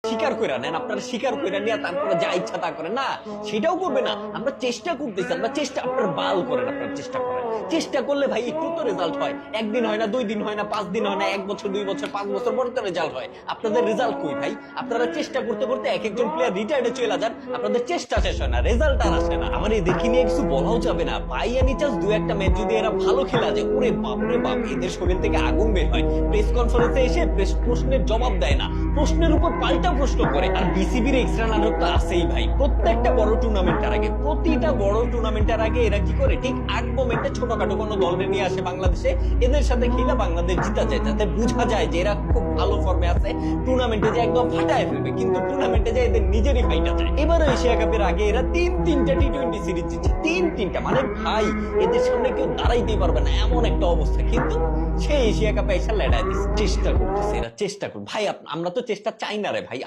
স্বীকার করে নেন, আপনারা স্বীকার করে নিয়ে তারপরে যা ইচ্ছা তা করেন না, সেটাও করবে না। আমরা চেষ্টা করতেছি, আমরা চেষ্টা, আপনার বাল করেন, আপনার চেষ্টা করেন। চেষ্টা করলে ভাই একটু তো রেজাল্ট হয়। একদিন হয় না, 2 দিন হয় না, 5 দিন হয় না, 1 বছর 2 বছর 5 বছর পরে তো রেজাল্ট হয়। আপনাদের রেজাল্ট কই ভাই? আপনারা চেষ্টা করতে করতে এক একজন প্লেয়ার রিটায়ার্ডে চলে যান, আপনাদের চেষ্টা শেষ হয় না, রেজাল্ট আর আসে না। আমার এই দেখি নিয়ে কিছু বলাও যাবে না। বাই এনি চান্স 2-1টা ম্যাচ যদি এরা ভালো খেলা যায়, ওরে বাপ রে বাপ, এদের শরীর থেকে আগুন বের হয়। প্রেস কনফারেন্সে এসে প্রশ্নের জবাব দেয় না, প্রশ্নের উপর পাল্টা প্রশ্ন করে। আর বিসিবির এক্সট্রা নাটক তো আছেই ভাই। প্রত্যেকটা বড় টুর্নামেন্টের আগে, প্রতিটা বড় টুর্নামেন্টের আগে এরা কি করে, ঠিক আগ মোমেন্টে ছোটখাটো কোনো দলরে নিয়ে আসে বাংলাদেশে, এদের সাথে খেলে বাংলাদেশ জিতা যায়, যাতে বোঝা যায় যে এরা খুব ভালো ফর্মে আছে, টুর্নামেন্টে যে একদম ফাটায় ফেলবে। কিন্তু টুর্নামেন্টে যে এদের নিজেরই ফাইটা যায়। এবারও এশিয়া কাপের আগে এরা 3-3টা টি-20 সিরিজ জিতছে, 3-3টা। মানে ভাই এদের সামনে কেউ দাঁড়াইতেই পারবে না, এমন একটা অবস্থা। কিন্তু সেই এশিয়া কাপে এসে লেডায় দিচ্ছে। চেষ্টা করতেছে এরা, চেষ্টা করবে ভাই। আমরা তো চেষ্টা চাই না রে ভাই।